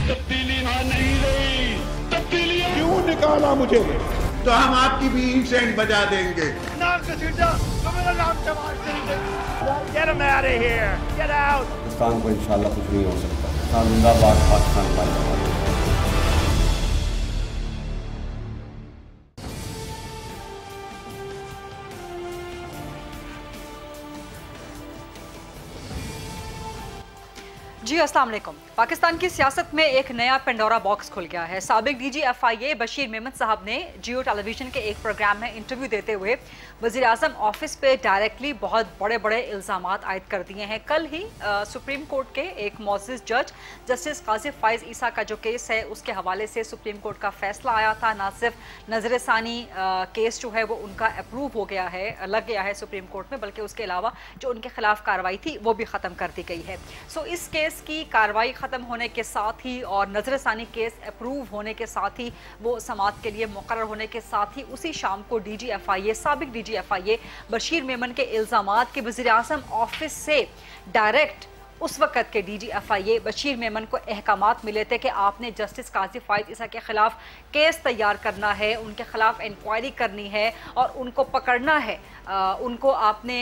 तब्दीली वहां नहीं रही, तब्दीली क्यों निकाला मुझे? तो हम आपकी भी इंसेंट बजा देंगे। Get him out of here. Get out. Pakistan को इंशाल्लाह कुछ नहीं हो सकता। पाकिस्तान जिंदाबाद, पाकिस्तान जिंदाबाद। जी अस्सलाम वालेकुम। पाकिस्तान की सियासत में एक नया पेंडोरा बॉक्स खुल गया है। साबिक डीजी FIA बशीर मेमन साहब ने जियो टेलीविजन के एक प्रोग्राम में इंटरव्यू देते हुए वज़ीर आज़म ऑफिस पे डायरेक्टली बहुत बड़े बड़े इल्ज़ामात आयद कर दिए हैं। कल ही सुप्रीम कोर्ट के एक मोअज़्ज़िज़ जज जस्टिस काज़ी फ़ाइज़ ईसा का जो केस है उसके हवाले से सुप्रीम कोर्ट का फैसला आया था। ना सिर्फ नज़र सानी केस जो है वो उनका अप्रूव हो गया है, लग गया है सुप्रीम कोर्ट में, बल्कि उसके अलावा जो उनके खिलाफ कार्रवाई थी वो भी ख़त्म कर दी गई है। सो इस केस की कार्रवाई ख़त्म होने के साथ ही और नज़र सानी केस अप्रूव होने के साथ ही वो समाअत के लिए मुकर्रर होने के साथ ही उसी शाम को डीजी FIA साबिक डीजी FIA बशीर मेमन के इल्ज़ामात के वज़ीर आज़म ऑफिस से डायरेक्ट उस वक़्त के डीजी FIA बशीर मेमन को अहकामात मिले थे कि आपने जस्टिस काज़ी फ़ाइज़ ईसा के ख़िलाफ़ केस तैयार करना है, उनके ख़िलाफ़ इंक्वायरी करनी है और उनको पकड़ना है, उनको आपने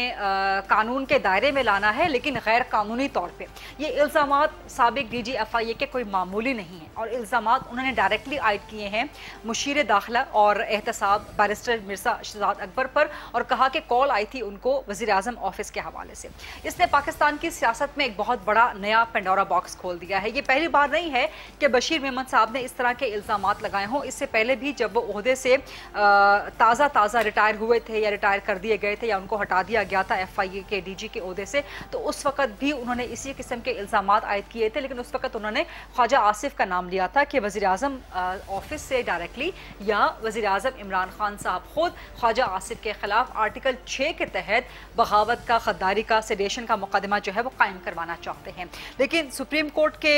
कानून के दायरे में लाना है, लेकिन गैर कानूनी तौर पे। ये इल्ज़ामात साबिक डीजी FIA के कोई मामूली नहीं हैं और इल्ज़ामात उन्होंने डायरेक्टली आयद किए हैं मुशीर दाखिला और एहतसाब बैरिस्टर मिर्ज़ा शहजाद अकबर पर और कहा कि कॉल आई थी उनको वज़ीर आज़म ऑफिस के हवाले से। इसने पाकिस्तान की सियासत में एक बहुत बड़ा नया पेंडोरा बॉक्स खोल दिया है। ये पहली बार नहीं है कि बशीर मेमन साहब ने इस तरह के इल्ज़ामात लगाए हों। इससे पहले भी जब वो ओहदे से ताज़ा रिटायर हुए थे या रिटायर कर दिए गए थे या उनको हटा दिया गया था FIA के डीजी के ओहदे से, तो उस वक्त भी उन्होंने इसी किस्म के इल्ज़ामात आयद किए थे, लेकिन उस वक्त उन्होंने ख्वाजा आसिफ का नाम लिया था कि वज़ीर आज़म ऑफिस से डायरेक्टली या वज़ीर आज़म इमरान खान साहब खुद ख्वाजा आसिफ के खिलाफ आर्टिकल 6 के तहत बगावत का, खद्दारी का, सेडेशन का मुकदमा जो है वो कायम करवाना चाहते हैं। लेकिन सुप्रीम कोर्ट के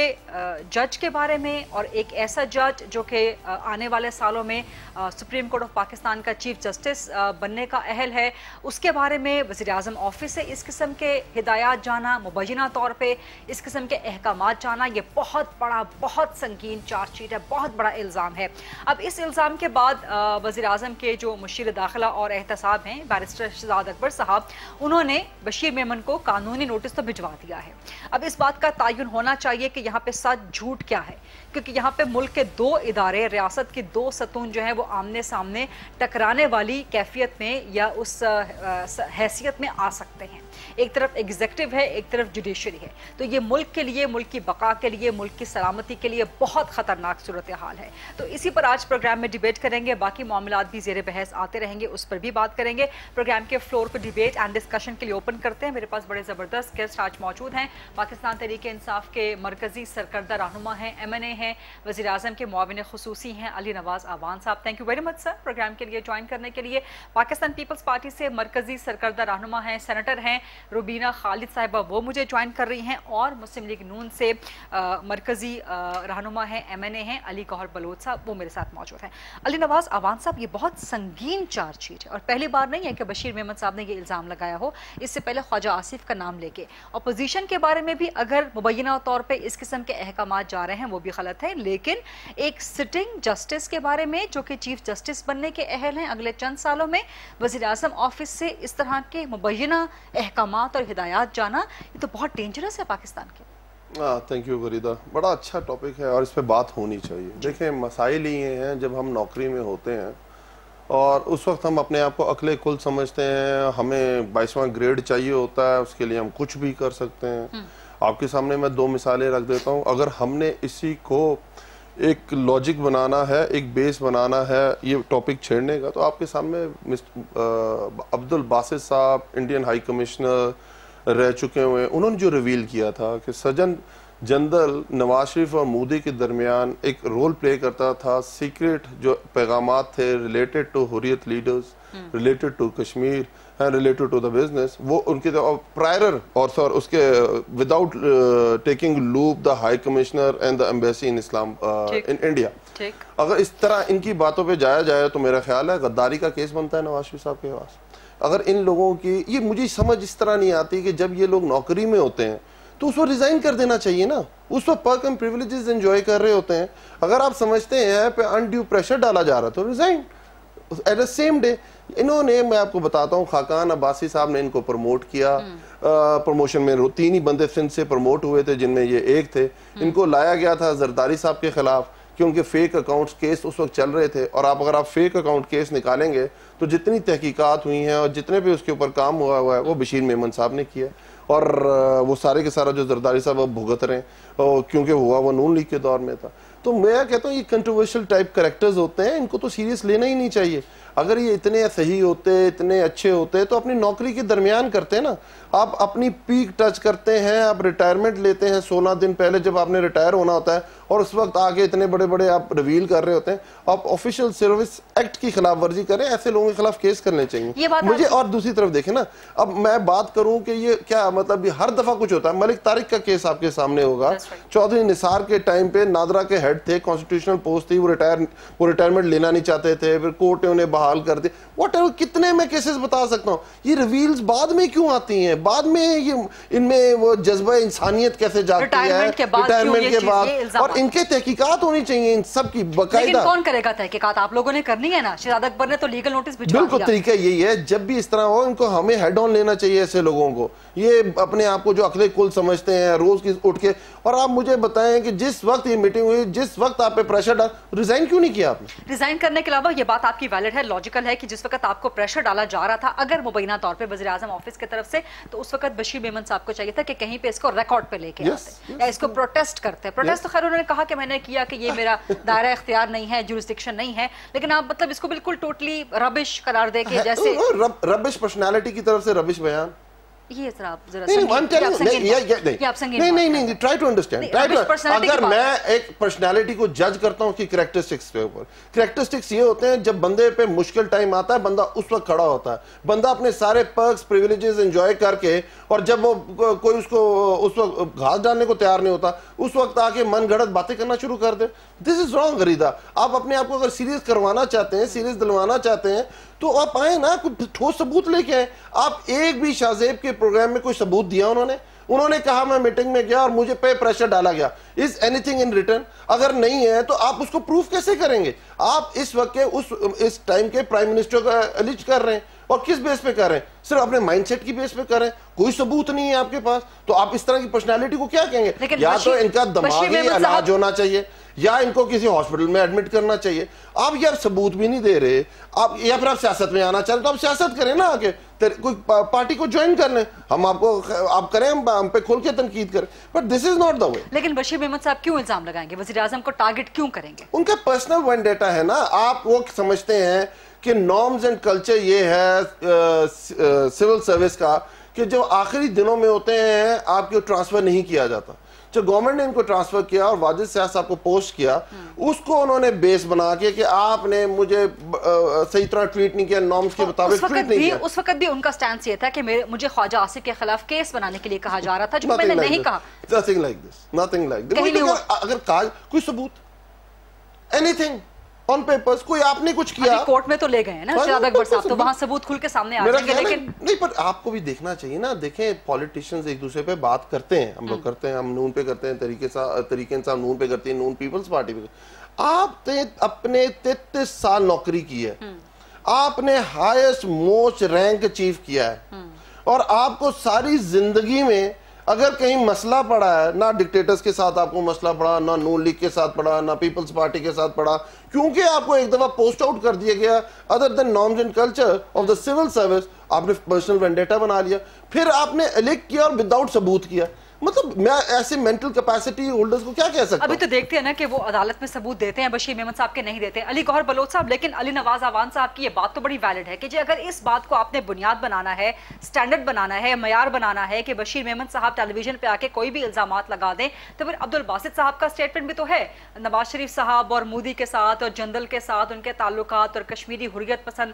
जज के बारे में और एक ऐसा जज जो कि आने वाले सालों में सुप्रीम कोर्ट ऑफ पाकिस्तान का चीफ जस्टिस बनने का अहल है, उसके बारे में वज़ीर आज़म ऑफिस से इस किस्म के हिदायत जाना, मुबैना तौर पे इस किस्म के अहकामात जाना, ये बहुत बड़ा, बहुत संगीन चार्जशीट है, बहुत बड़ा इल्ज़ाम है। अब इस इल्ज़ाम के बाद वज़ीर आज़म के जो मुशीर दाखिला और एहतसाब हैं बैरिस्टर शहजाद अकबर साहब, उन्होंने बशीर मेमन को कानूनी नोटिस तो भिजवा दिया है। अब इस बात का तयन होना चाहिए कि यहाँ पे सच झूठ क्या है, क्योंकि यहाँ पे मुल्क के दो इदारे, रियासत के दो सतून जो है वो आमने सामने टकराने वाली कैफियत में या उस हैसियत में आ सकते हैं। एक तरफ एग्जीक्यूटिव है, एक तरफ जुडिशरी है, तो ये मुल्क के लिए, मुल्क की बका के लिए, मुल्क की सलामती के लिए बहुत ख़तरनाक सूरत हाल है। तो इसी पर आज प्रोग्राम में डिबेट करेंगे, बाकी मामलात भी ज़ेर बहस आते रहेंगे, उस पर भी बात करेंगे। प्रोग्राम के फ्लोर पर डिबेट एंड डिस्कशन के लिए ओपन करते हैं। मेरे पास बड़े ज़बरदस्त गेस्ट आज मौजूद हैं। पाकिस्तान तहरीक इंसाफ के मरकज़ी सरकर्दा रहनुमा हैं, MNA हैं, वज़ीर आज़म के मुआविन खुसूसी हैं Ali Nawaz Awan Sahab. Thank you very much sir programme के लिए ज्वाइन करने के लिए। पाकिस्तान पीपल्स पार्टी से मरकज़ी सरकर्दा रहनुमा हैं, सेनेटर हैं रुबीना खालिद साहिबा, वो मुझे ज्वाइन कर रही हैं, और मुस्लिम लीग नून से मरकज़ी रहनुमा हैं, MNA हैं अली गौहर बलोच साहब, वो मेरे साथ मौजूद हैं। अली नवाज़ आवान साहब, ये बहुत संगीन चार्जशीट है और पहली बार नहीं है कि बशीर मेमन साहब ने ये इल्ज़ाम लगाया हो, इससे पहले ख्वाजा आसिफ का नाम लेके। अपोजिशन के बारे में भी अगर मुबैना तौर पर इस किस्म के अहकामात जा रहे हैं वो भी गलत है, लेकिन एक सिटिंग जस्टिस के बारे में जो कि चीफ जस्टिस बनने के अहल हैं अगले चंद सालों में, वज़ीर आज़म ऑफिस से इस तरह के मुबैना अहकामात और हिदायत जाना, ये तो बहुत डेंजरस है पाकिस्तान के। थैंक यू फरीदा, बड़ा अच्छा टॉपिक है और इस पे बात होनी चाहिए। देखें, मसाइल ये हैं जब हम नौकरी में होते हैं और उस वक्त हम अपने आप को अकले कुल समझते हैं, हमें 22वां ग्रेड चाहिए होता है, उसके लिए हम कुछ भी कर सकते हैं। आपके सामने मैं दो मिसालें रख देता हूँ। अगर हमने इसी को एक लॉजिक बनाना है, एक बेस बनाना है ये टॉपिक छेड़ने का, तो आपके सामने अब्दुल बासित साहब इंडियन हाई कमिश्नर रह चुके हुए, उन्होंने जो रिवील किया था कि सज्जन जनरल नवाज शरीफ और मोदी के दरमियान एक रोल प्ले करता था, सीक्रेट जो पैगामात थे related to Hurriyat leaders, related to Kashmir and related to the business, वो उनके प्रायर और सर उसके without taking loop the high commissioner and the embassy in Islam in India. अगर इस तरह इनकी बातों पे जाया जाए तो मेरा ख्याल है गद्दारी का केस बनता है नवाज शरीफ साहब के पास। अगर इन लोगों की, ये मुझे समझ इस तरह नहीं आती कि जब ये लोग नौकरी में होते हैं तो उसको रिजाइन कर देना चाहिए ना। उस वक्त पर्क एंड प्रिविलेजेस एंजॉय कर रहे होते हैं, अगर आप समझते हैं पे अनड्यू प्रेशर डाला जा रहा तो resign at the same day. इन्होंने, मैं आपको बताता हूँ, खाकान अब्बासी साहब ने इनको प्रमोट किया, प्रमोशन में 3 ही बंदे सिंध से प्रमोट हुए थे जिनमें ये एक थे। इनको लाया गया था जरदारी साहब के खिलाफ क्योंकि फेक अकाउंट्स केस उस वक्त चल रहे थे, और अगर आप फेक अकाउंट केस निकालेंगे तो जितनी तहकीकात हुई हैं और जितने भी उसके ऊपर काम हुआ है वो बशीर मेमन साहब ने किया, और वो सारे के सारा जो जरदारी साहब अब भुगत रहे हैं क्योंकि हुआ वो नून लीग के दौर में था। तो मैं कहता हूँ ये कंट्रोवर्शियल टाइप कैरेक्टर्स होते हैं, इनको तो सीरियस लेना ही नहीं चाहिए। अगर ये इतने सही होते, इतने अच्छे होते तो अपनी नौकरी के दरमियान करते ना। आप अपनी पीक टच करते हैं, आप रिटायरमेंट लेते हैं 16 दिन पहले जब आपने रिटायर होना होता है, और उस वक्त आगे इतने बड़े बड़े आप रिवील कर रहे होते हैं। आप ऑफिशियल सर्विस एक्ट की खिलाफ वर्जी करें, ऐसे लोगों के खिलाफ केस करने चाहिए मुझे। और दूसरी तरफ देखें ना, अब मैं बात करूं कि ये क्या मतलब, ये हर दफा कुछ होता है। मलिक तारिक का केस आपके सामने होगा, चौधरी निसार के टाइम पे नादरा के हेड थे, कॉन्स्टिट्यूशनल पोस्ट थी, वो रिटायरमेंट लेना नहीं चाहते थे, फिर कोर्ट ने उन्हें बहाल कर दिया। व्हाटएवर, कितने मैं केसेस बता सकता हूँ। ये रिवील्स बाद में क्यों आती हैं, बाद में ये इनमें वो जज्बा इंसानियत कैसे जाती है रिटायरमेंट के बाद, और इनके तहकीकात होनी चाहिए इन सब की बकायदा। कौन करेगा तहकीकात? आप लोगों ने करनी है ना। शहजाद अकबर ने तो लीगल नोटिस भिजवा दिया। बिल्कुल, तरीका यही है, जब भी इस तरह हो इनको हमें हेड ऑन लेना चाहिए ऐसे लोगों को। ये अपने आप को जो अकले कुल समझते हैं रोज की उठ के, और आप मुझे बताएं कि जिस वक्त ये मीटिंग हुई, जिस वक्त आप पे प्रेशर डाल, रिजाइन क्यों नहीं किया आपने? रिजाइन करने के अलावा ये बात आपकी वैलिड है, लॉजिकल है कि जिस वक्त आपको प्रेशर डाला जा रहा था अगर मुबैना तौर पे वज़ीर आज़म ऑफिस की तरफ से, तो उस वक्त बशीर मेमन साहब को चाहिए था कि कहीं पे इसको रिकॉर्ड पे लेके आते या इसको प्रोटेस्ट करते। प्रोटेस्ट तो खैर उन्होंने कहा कि मैंने किया कि ये मेरा दायरा इख्तियार नहीं है, जुरिस्डिक्शन नहीं है, लेकिन आप मतलब इसको बिल्कुल टोटली रबिश करार दे के, जैसे रबिश पर्सनालिटी की तरफ से रबिश बयान, ये जरा नहीं, ट्राई टू अंडरस्टैंड। अगर मैं एक पर्सनालिटी को जज करता हूँ उसकी कैरेक्टरिस्टिक्स के ऊपर, कैरेक्टरिस्टिक्स ये होते हैं जब बंदे पे मुश्किल टाइम आता है बंदा उस वक्त खड़ा होता है, बंदा अपने सारे पर्क्स प्रिविलेजेस एंजॉय करके, और जब वो कोई उसको उस वक्त घास डालने को तैयार नहीं होता उस वक्त आके मन गढ़ंत बातें करना शुरू कर दे। दिस इज रॉन्ग गरीदा। आप अपने आप को अगर सीरियस करवाना चाहते हैं, सीरियस दिलवाना चाहते हैं, तो आप आए ना, कुछ ठोस सबूत लेके आए। आप एक भी शाहजेब के प्रोग्राम में कोई सबूत दिया उन्होंने कहा मैं मीटिंग में गया और मुझे पे प्रेशर डाला गया, इज एनीथिंग इन रिटर्न? अगर नहीं है तो आप उसको प्रूफ कैसे करेंगे? आप इस वक्त के इस टाइम के प्राइम मिनिस्टर का एलिज कर रहे हैं, और किस बेस पे कर रहे हैं? सिर्फ अपने माइंडसेट की बेस पे कर रहे हैं, कोई सबूत नहीं है आपके पास, तो आप इस तरह की पर्सनालिटी को क्या कहेंगे? या तो इनका दिमागी इलाज होना चाहिए या इनको किसी हॉस्पिटल में एडमिट करना चाहिए। आप यार सबूत भी नहीं दे रहे, आप या फिर आप सियासत में आना चाहते तो आप सियासत करें ना, आके कोई पार्टी को ज्वाइन कर लें, हम आपको आप करें, हम पे खोल के तनकीद करें, but this is not the way. लेकिन बशीर मेमन साहब क्यों इल्जाम लगाएंगे, वज़ीर आज़म को टारगेट क्यों करेंगे? उनका पर्सनल वेंडेटा है ना। आप वो समझते हैं कि नॉर्म्स एंड कल्चर ये है सिविल सर्विस का कि जो आखिरी दिनों में होते हैं आपको ट्रांसफर नहीं किया जाता। जो गवर्नमेंट ने इनको ट्रांसफर किया और वाजिद सियाह साहब को पोस्ट किया, उसको उन्होंने बेस बना के कि आपने मुझे सही तरह ट्रीट नहीं किया, नॉर्म्स के मुताबिक ट्रीट नहीं किया। उस वक्त भी उनका स्टैंड ये था कि मुझे ख्वाजा आसिफ के खिलाफ केस बनाने के लिए कहा जा रहा था, जो मैंने नहीं कहा। Nothing like this, nothing like this. अगर कोई सबूत, एनीथिंग ऑन पेपर्स, कोई आपने कुछ किया, कोर्ट में तो ले गए हैं ना शहजाद अकबर साहब, तो वहां सबूत खुल के सामने आ जाएंगे। लेकिन नहीं, पर आपको भी देखना चाहिए ना। देखें, पॉलिटिशियंस एक दूसरे पे बात करते हैं, हम लोग करते हैं, हम नून पे करते हैं, तरीके इंसाफ नून पे करती है, नून पीपल्स पार्टी पे। आपने अपने 33 साल नौकरी की है, आपने हाईएस्ट मोस्ट रैंक अचीव किया है, और आपको सारी जिंदगी में अगर कहीं मसला पड़ा है, ना डिक्टेटर्स के साथ आपको मसला पड़ा, ना नून लीग के साथ पड़ा, ना पीपल्स पार्टी के साथ पड़ा, क्योंकि आपको एक दफा पोस्ट आउट कर दिया गया, other than norms and culture of the civil service, आपने पर्सनल वेंडेटा बना लिया, फिर आपने इलेक्ट किया और विदाउट सबूत किया। मतलब मैं ऐसे मेंटल कैपेसिटी होल्डर्स को क्या कह सकता हूं? अभी तो देखते हैं ना कि वो अदालत में सबूत देते हैं, बशीर मेमन साहब के नहीं देते, अली गौहर बलोच साहब। लेकिन अली नवाज अवान साहब की ये बात तो बड़ी वैलिड है कि जी अगर इस बात को आपने बुनियाद बनाना है, स्टैंडर्ड बनाना है, मयार बनाना है कि बशीर मेमन साहब टेलीविजन पे आके कोई भी इल्जामात लगा दें, तो फिर अब्दुल बासित साहब का स्टेटमेंट भी तो है नवाज शरीफ साहब और मोदी के साथ और जनरल के साथ उनके ताल्लुकात और कश्मीरी हुर्रियत पसंद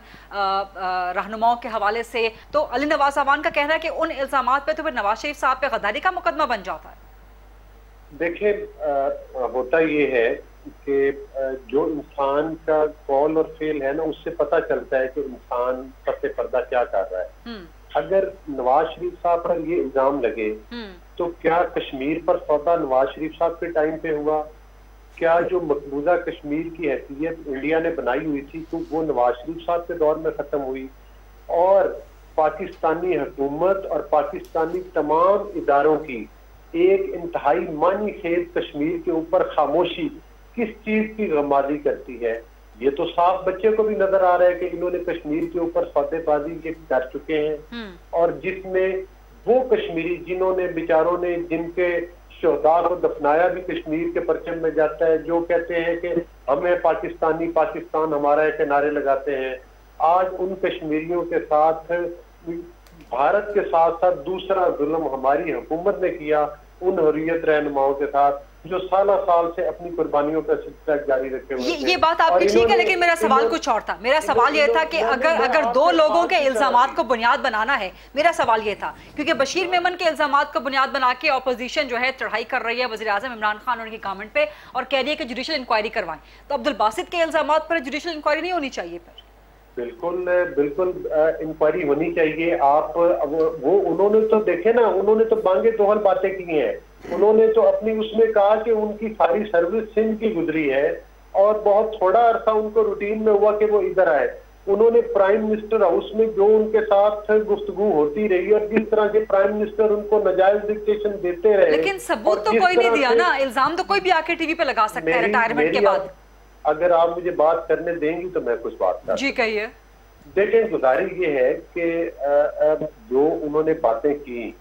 रहनुमाओं के हवाले से। तो अली नवाज अवान का कहना है कि उन इल्जामात पे तो फिर नवाज शरीफ साहब पे गद्दारी का मुकदमा बन जाता है। देखिए, होता ये है कि जो इंसान का कॉल और फेल है ना, उससे पता चलता है कि इंसान सबसे पर्दा क्या कर रहा है। अगर नवाज शरीफ साहब पर ये इल्जाम लगे तो क्या कश्मीर पर सौदा नवाज शरीफ साहब के टाइम पे हुआ? क्या जो मकबूजा कश्मीर की हैसियत इंडिया ने बनाई हुई थी तो वो नवाज शरीफ साहब के दौर में खत्म हुई? और पाकिस्तानी हुकूमत और पाकिस्तानी तमाम इदारों की एक इंतहाई मानी खेद कश्मीर के ऊपर खामोशी किस चीज की गमाजी करती है? ये तो साफ बच्चे को भी नजर आ रहा है कि इन्होंने कश्मीर के ऊपर सौदेबाजी कर चुके हैं। और जिसमें वो कश्मीरी जिन्होंने बेचारों ने जिनके शोहदा को दफनाया भी कश्मीर के परचम में जाता है, जो कहते हैं कि हमें पाकिस्तानी, पाकिस्तान हमारा है, नारे लगाते हैं। आज उन कश्मीरियों के साथ भारत के साथ साथ दूसरा जुल्म हमारी हुकूमत ने किया उन हुर्रियत रहनुमाओं के साथ जो साल से अपनी कुर्बानियों का सिलसिला जारी रखे हुए थे। ये बात आपकी ठीक है, लेकिन मेरा सवाल कुछ और था। मेरा सवाल ये था कि अगर दो लोगों के इल्जामात को बुनियाद बनाना है, मेरा सवाल ये था क्योंकि बशीर मेमन के इल्जामात को बुनियाद बना के ऑपोजिशन जो है चढ़ाई कर रही है वज़ीर आज़म इमरान खान और उनकी गवर्नमेंट पे और कह रही है कि जुडिशल इंक्वायरी करवाएं, तो अब्दुल बासित के इल्जामात पर जुडिशल इंक्वायरी नहीं होनी चाहिए? पर बिल्कुल इंक्वायरी होनी चाहिए। आप वो उन्होंने तो देखे ना, उन्होंने तो बांगे दोहल बातें की हैं। उन्होंने तो अपनी उसमें कहा कि उनकी सारी सर्विस सिंध की गुजरी है और बहुत थोड़ा अरसा उनको रूटीन में हुआ कि वो इधर आए। उन्होंने प्राइम मिनिस्टर हाउस में जो उनके साथ गुफ्तगू होती रही और जिस तरह के प्राइम मिनिस्टर उनको नाजायज डिक्टेशन देते रहे, लेकिन सबूत तो कोई नहीं दिया ना। इल्जाम तो कोई भी आके टीवी पे लगा सकता है रिटायरमेंट के बाद। अगर आप मुझे बात करने देंगी तो मैं कुछ बात कर। जी कहिए। देखें, गुजारिश ये है कि जो उन्होंने बातें की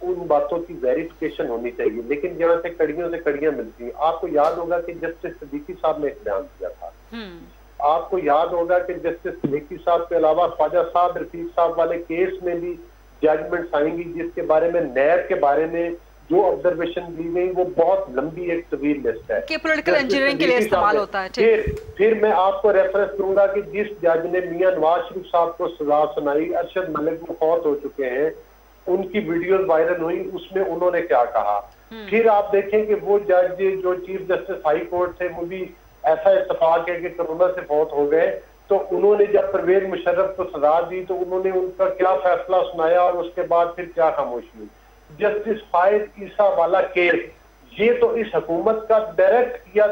उन बातों की वेरिफिकेशन होनी चाहिए, लेकिन जहाँ से कड़ियों से कड़ियां मिलती हैं। आपको याद होगा कि जस्टिस सिद्दीकी साहब ने एक बयान दिया था। आपको याद होगा कि जस्टिस सिद्दीकी साहब के अलावा ख्वाजा साहब, रफीक साहब वाले केस में भी जजमेंट्स आएंगी जिसके बारे में नैब के बारे में जो ऑब्जर्वेशन दी गई वो बहुत लंबी एक तवील लिस्ट है कि पॉलिटिकल इंजीनियरिंग के लिए इस्तेमाल होता है। फिर मैं आपको रेफरेंस दूंगा कि जिस जज ने मियां नवाज शरीफ साहब को सजा सुनाई, अरशद मलिक वो फौत हो चुके हैं, उनकी वीडियोस वायरल हुई, उसमें उन्होंने क्या कहा। फिर आप देखें कि वो जज जो चीफ जस्टिस हाई कोर्ट थे वो भी ऐसा इत्तेफाक है कि कोरोना से फौत हो गए, तो उन्होंने जब परवेज मुशर्रफ को सजा दी तो उन्होंने उनका क्या फैसला सुनाया और उसके बाद फिर क्या खामोशी हुई। जस्टिस फायद ईसा वाला केस, ये तो इस हुकूमत का डायरेक्ट या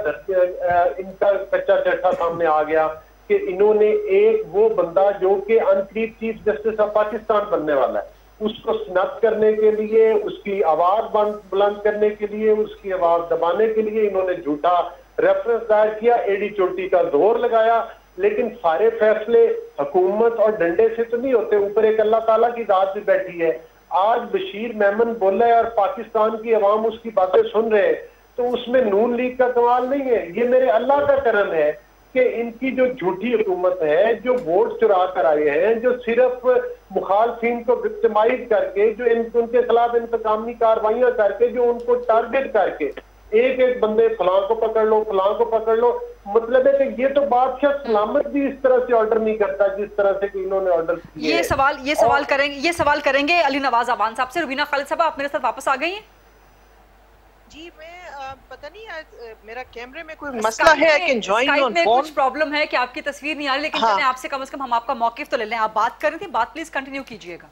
इनका कच्चा चट्टा सामने आ गया कि इन्होंने एक वो बंदा जो कि अनकरीब चीफ जस्टिस ऑफ पाकिस्तान बनने वाला है उसको स्नब करने के लिए, उसकी आवाज बुलंद करने के लिए, उसकी आवाज दबाने के लिए इन्होंने झूठा रेफरेंस दायर किया, एडी चोटी का जोर लगाया। लेकिन सारे फैसले हुकूमत और डंडे से तो नहीं होते, ऊपर एक अल्लाह ताला की जात भी बैठी है। आज बशीर मेमन बोल रहे हैं और पाकिस्तान की अवाम उसकी बातें सुन रहे हैं, तो उसमें नून लीग का कमाल नहीं है, ये मेरे अल्लाह का करम है कि इनकी जो झूठी हुकूमत है, जो वोट चुरा कर आए हैं, जो सिर्फ मुखालफिन को विक्टिमाइज करके, जो उनके खिलाफ इंतकामी कार्रवाइयां करके, जो उनको टारगेट करके एक एक बंदे फलां को पकड़ लो, फलां को पकड़ लो, मतलब है कि ये तो बादशाह सलामत भी इस तरह से ऑर्डर नहीं करता जिस तरह से कि इन्होंने ऑर्डर किए। ये सवाल करेंगे अली नवाज अवान साहब से। रुबीना खालिद साहब, आप मेरे साथ वापस आ गई हैं? जी, मैं पता नहीं आज मेरा कैमरे में कोई मसला है, I can join on phone. कुछ प्रॉब्लम है कि आपकी तस्वीर नहीं आ रही, लेकिन मैंने आपसे कम से कम हम आपका मौकिफ तो ले लें। आप बात कर रही थी, बात प्लीज कंटिन्यू कीजिएगा।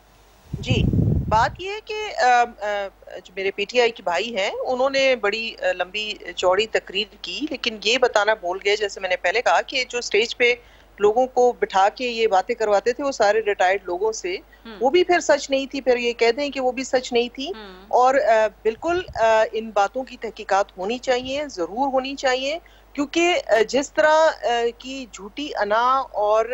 जी, बात यह है कि जो मेरे पीटीआई के भाई हैं उन्होंने बड़ी लंबी चौड़ी तकरीर की, लेकिन ये बताना भूल गए, जैसे मैंने पहले कहा, कि जो स्टेज पे लोगों को बिठा के ये बातें करवाते थे वो सारे रिटायर्ड लोगों से, वो भी फिर सच नहीं थी, फिर ये कह दें कि वो भी सच नहीं थी। और बिल्कुल इन बातों की तहकीकात होनी चाहिए, जरूर होनी चाहिए, क्योंकि जिस तरह की झूठी अना और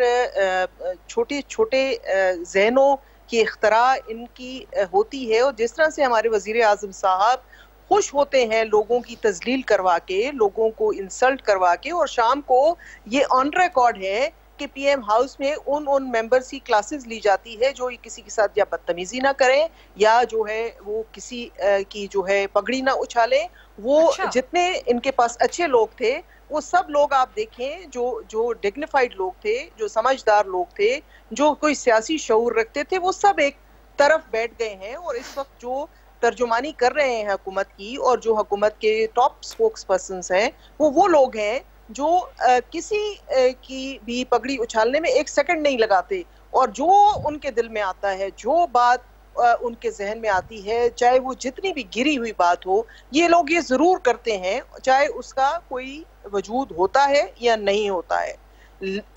छोटे छोटे जहनों की इख्तरा इनकी होती है, और जिस तरह से हमारे वजीर आजम साहब खुश होते हैं लोगों की तजलील करवा के, लोगों को इंसल्ट करवा के, और शाम को ये ऑन रिकॉर्ड है कि पीएम हाउस में उन मेंबर्स की क्लासेस ली जाती है जो किसी के साथ या बदतमीजी ना करें या जो है वो किसी की जो है पगड़ी ना उछालें। वो जितने इनके पास अच्छे लोग थे वो सब लोग आप देखें जो डिग्निफाइड लोग थे, जो समझदार लोग थे, जो कोई सियासी शऊर रखते थे, वो सब एक तरफ बैठ गए हैं। और इस वक्त जो तर्जुमानी कर रहे हैं हुकूमत की और जो हुकूमत के टॉप स्पोक्स पर्सन्स हैं वो लोग हैं जो किसी की भी पगड़ी उछालने में एक सेकंड नहीं लगाते, और जो उनके दिल में आता है, जो बात उनके जहन में आती है, चाहे वो जितनी भी गिरी हुई बात हो, ये लोग ये जरूर करते हैं, चाहे उसका कोई वजूद होता है या नहीं होता है।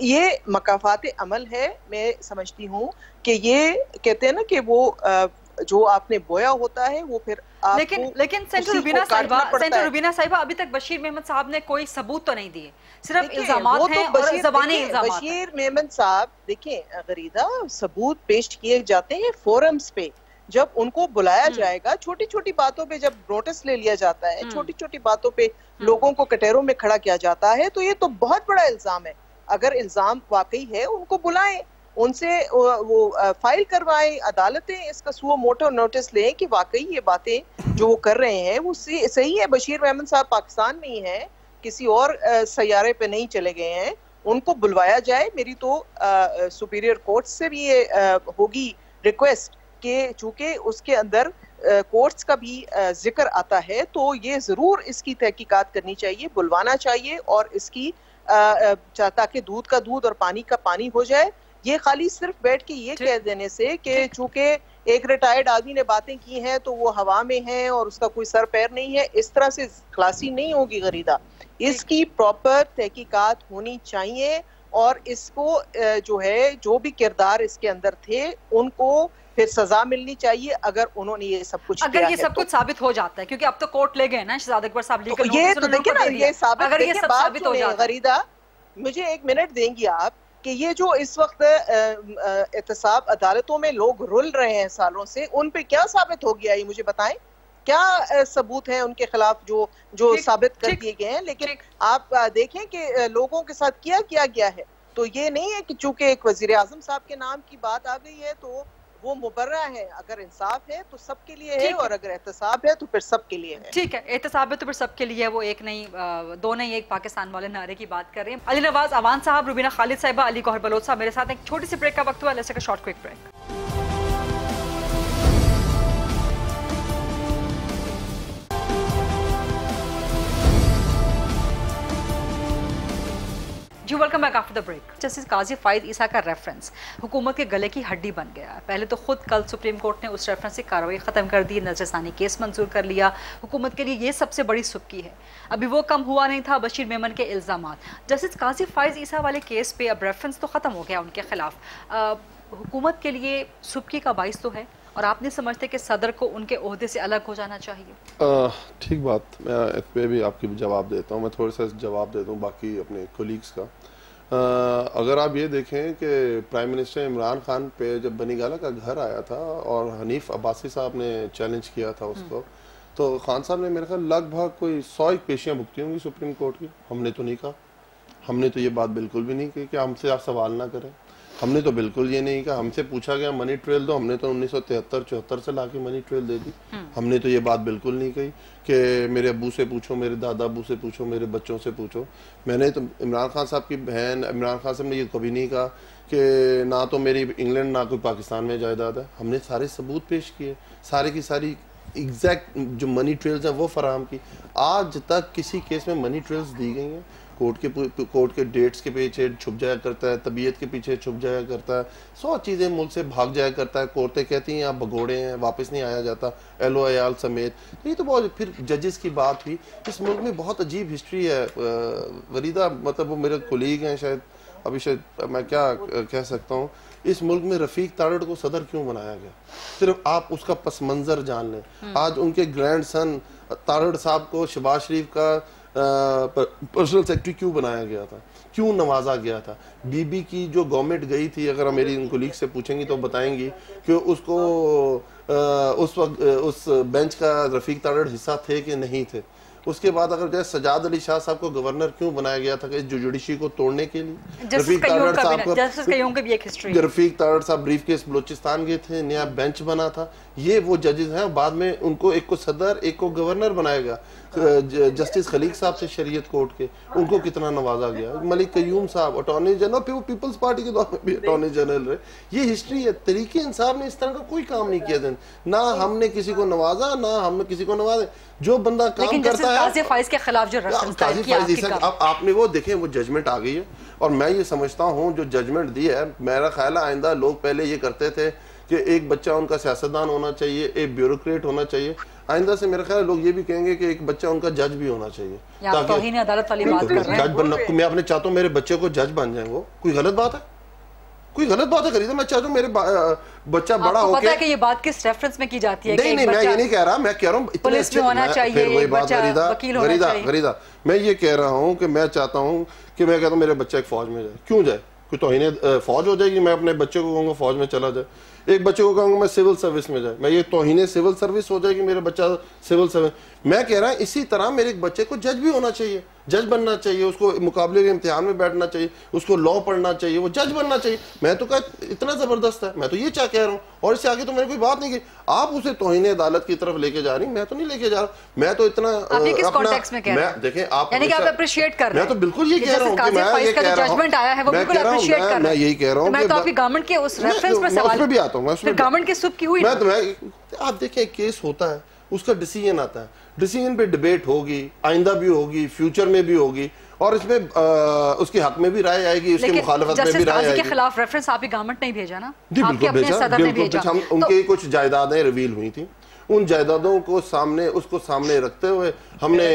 ये मकाफात अमल है। मैं समझती हूँ कि ये कहते हैं ना कि वो जो आपने बोया होता है वो फिर लेकिन सेंटर रुबीना साहिबा अभी तक बशीर मेहमद साहब ने कोई सबूत तो नहीं दिए, सिर्फ इल्जामात हैं और ज़बानी इल्जामात। बशीर मेहमद साहब देखिए गरीदा, सबूत पेश किए जाते हैं फोरम्स पे, जब उनको बुलाया जाएगा, छोटी छोटी बातों पे जब नोटिस ले लिया जाता है, छोटी छोटी बातों पे लोगों को कटहरों में खड़ा किया जाता है, तो ये तो बहुत बड़ा इल्जाम है। अगर इल्जाम वाकई है उनको बुलाएं, उनसे वो फाइल करवाएं, अदालतें इसका सुओ मोटो नोटिस लें कि वाकई ये बातें जो वो कर रहे हैं वो सही है। बशीर मेहमद साहब पाकिस्तान में ही हैं, किसी और सैयारे पे नहीं चले गए हैं, उनको बुलवाया जाए। मेरी तो सुपीरियर कोर्ट से भी ये होगी रिक्वेस्ट कि चूंकि उसके अंदर कोर्ट्स का भी जिक्र आता है, तो ये जरूर इसकी तहकीकात करनी चाहिए, बुलवाना चाहिए और इसकी ताकि दूध का दूध और पानी का पानी हो जाए। ये खाली सिर्फ बैठ के ये कह देने से कि चूंकि एक रिटायर्ड आदमी ने बातें की हैं तो वो हवा में है और उसका कोई सर पैर नहीं है, इस तरह से खलासी नहीं होगी गरीदा। इसकी प्रॉपर तहकीकात होनी चाहिए और इसको जो है जो भी किरदार इसके अंदर थे उनको फिर सजा मिलनी चाहिए अगर उन्होंने ये सब कुछ अगर किया ये सब कुछ साबित हो जाता है, क्योंकि अब तो कोर्ट ले गए ना शहजाद अकबर साहब, तो ये तो देखिए ना, ये साबित अगर ये सब साबित हो जाता है। गरीदा मुझे 1 मिनट देंगी आप कि ये जो इस वक्त एहतसाब अदालतों में लोग रुल रहे हैं सालों से, उन पे क्या साबित हो गया ये मुझे बताएं, क्या सबूत है उनके खिलाफ जो साबित कर दिए गए हैं। लेकिन आप देखें कि लोगों के साथ क्या किया गया है, तो ये नहीं है कि चूंकि एक वजीर आजम साहब के नाम की बात आ गई है तो वो मुबर्रा है। अगर इंसाफ है तो सबके लिए है और अगर एहतसाब है तो फिर सबके लिए है। ठीक है, एहतसाब है तो फिर सबके लिए है, वो एक नहीं दो नहीं, एक पाकिस्तान वाले नारे की बात कर रहे हैं। अली नवाज अवान साहब, रुबीना खालिद साहिबा, अली गौहर बलोच साहब मेरे साथ। एक छोटी सी ब्रेक का वक्त हुआ, let's take a short quick break. जी welcome back after the break. Justice Qazi Faez Isa का रेफरेंस हुकूमत के गले की हड्डी बन गया है। पहले तो खुद कल सुप्रीम कोर्ट ने उस रेफरेंस से कार्रवाई ख़त्म कर दी, नजरसानी केस मंजूर कर लिया। हुकूमत के लिए ये सबसे बड़ी सुक्की है। अभी वो कम हुआ नहीं था बशीर मेमन के इल्ज़ामात। जस्टिस काजी फाइद ईसा वाले केस पे अब रेफरेंस तो ख़त्म हो गया उनके खिलाफ। हुकूमत के लिए सुक्की का बाइस तो है, और आप नहीं समझते कि सदर को उनके ओहदे से अलग हो जाना चाहिए? ठीक बात, मैं इस पर भी आपकी जवाब देता हूँ। मैं थोड़ा सा जवाब देता हूँ बाकी अपने कोलीग्स का। अगर आप ये देखें कि प्राइम मिनिस्टर इमरान खान पे जब बनी गाला का घर आया था और हनीफ अब्बासी साहब ने चैलेंज किया था उसको, तो खान साहब ने मेरे ख्याल लगभग कोई 100 पेशियाँ भुगती होंगी सुप्रीम कोर्ट की। हमने तो नहीं कहा, हमने तो ये बात बिल्कुल भी नहीं की कि हमसे आप सवाल ना करें। हमने तो बिल्कुल ये नहीं कहा, हमसे पूछा गया मनी ट्रेल दो, हमने तो 1973-74 से लाके मनी ट्रेल दे दी। हमने तो ये बात बिल्कुल नहीं कही कि मेरे अब्बू से पूछो, मेरे दादा अब्बू से पूछो, मेरे बच्चों से पूछो। मैंने तो इमरान खान साहब की बहन इमरान खान साहब ने ये कभी नहीं कहा कि ना तो मेरी इंग्लैंड ना कोई पाकिस्तान में जायदाद है। हमने सारे सबूत पेश किए, सारे की सारी एग्जैक्ट जो मनी ट्रेल्स हैं वो फराहम की। आज तक किसी केस में मनी ट्रेल्स दी गई हैं, कोर्ट के डेट्स के पीछे छुप जाया करता है, तबीयत के पीछे छुप जाया करता है, 100 चीज़ें मुल्क से भाग जाया करता है। कोर्टें कहती हैं आप भगोड़े हैं, वापस नहीं आया जाता, एलो अयाल समेत। तो ये तो बहुत, फिर जजेस की बात हुई। इस मुल्क में बहुत अजीब हिस्ट्री है वरीदा, मतलब वो मेरे कोलीग हैं, शायद अभी शायद मैं क्या कह सकता हूँ, इस मुल्क में रफीक तारड़ को सदर क्यों बनाया गया, सिर्फ आप उसका पस मंजर जान लें। आज उनके ग्रैंड सन तारड़ साहब को शहबाज शरीफ का पर्सनल सेक्रेटरी क्यों बनाया गया था, क्यों नवाजा गया था। बीबी की जो गवर्नमेंट गई थी, अगर मेरी उन कोलीग से पूछेंगी तो बताएंगी कि उसको उस वक्त उस बेंच का रफीक तारड़ हिस्सा थे कि नहीं थे। उसके बाद अगर जैसे सजाद अली शाह साहब को गवर्नर क्यों बनाया गया था कि जुडिशरी को तोड़ने के लिए। रफीक तारड़ साहब को, रफीक तारड़ साहब ब्रीफ केस बलोचिस्तान गए थे, नया बेंच बना था। ये वो जजेस हैं, बाद में उनको एक को सदर एक को गवर्नर बनाएगा। जस्टिस खलीक साहब से शरीयत कोर्ट के, उनको कितना नवाजा गया। मलिक कयूम साहब अटॉर्नी जनरल, फिर वो पीपल्स पार्टी के दौर में भी अटॉर्नी जनरल रहे। ये हिस्ट्री है। तरीके इंसाफ ने इस तरह का कोई काम नहीं किया, ना हमने किसी को नवाजा ना हमने किसी को नवाजा। जो बंदा काम करता है काजी फाइज के खिलाफ जो अब आपने वो देखे, वो जजमेंट आ गई है। और मैं ये समझता हूँ जो जजमेंट दी है, मेरा ख्याल है आइंदा लोग पहले ये करते थे कि एक बच्चा उनका सियासतदान होना चाहिए, एक ब्यूरोक्रेट होना चाहिए। आइंदा से मेरे ख्याल लोग ये भी कहेंगे कि एक बच्चा उनका जज भी होना चाहिए, ताकि अदालत वाली बात कर रहे हैं। जज बनना, मैं अपने चाहता हूँ मेरे बच्चे को जज बन जाए, वो कोई गलत बात है? कोई गलत बात है खरीदा? मैं चाहता हूँ मेरे बच्चा बड़ा होके, पता है कि ये बात किस रेफरेंस में की जाती है? नहीं नहीं, मैं ये नहीं कह रहा, मैं कह रहा हूँ पुलिस में होना चाहिए, वही बात गरीदा, मैं ये कह रहा हूँ कि मैं चाहता हूँ कि मैं कहता हूँ मेरे बच्चा एक फौज में जाए। क्यों जाए? कोई तौहीन फौज हो जाएगी? मैं अपने बच्चे को कहूँगा फौज में चला जाए। एक बच्चे को कहूँगा मैं सिविल सर्विस में जाए, मैं ये तौहीन सिविल सर्विस हो जाएगी मेरा बच्चा सिविल सर्विस? मैं कह रहा हूँ इसी तरह मेरे बच्चे को जज भी होना चाहिए, जज बनना चाहिए, उसको मुकाबले के इम्तिहान में बैठना चाहिए, उसको लॉ पढ़ना चाहिए, वो जज बनना चाहिए। मैं तो कहा इतना जबरदस्त है, मैं तो ये कह रहा हूँ, और इससे आगे तो मैंने कोई बात नहीं की। आप उसे तौहीन अदालत की तरफ लेके जा रही, मैं तो नहीं लेके जा रहा। मैं तो इतना देखें आप, मैं तो बिल्कुल ये कह रहा हूँ कि मैं यही कह रहा हूँ, मैं यही कह रहा हूँ मैं तो आपकी गवर्नमेंट के उस रेफरेंस पर सवाल भी आता हूँ, गवर्नमेंट की सुब की हुई। आप देखें केस होता है, उसका डिसीजन आता है, डिसीजन पे डिबेट होगी, आइंदा भी होगी, फ्यूचर में भी होगी, और इसमें उसके हक में भी राय आएगी, उसके मुखालफत में भी राय आएगी। के खिलाफ रेफरेंस आपकी गवर्नमेंट नहीं भेजा ना? जी बिल्कुल भेजा, उनकी कुछ जायदादें रिवील हुई थी, उन जायदादों को सामने रखते हुए हमने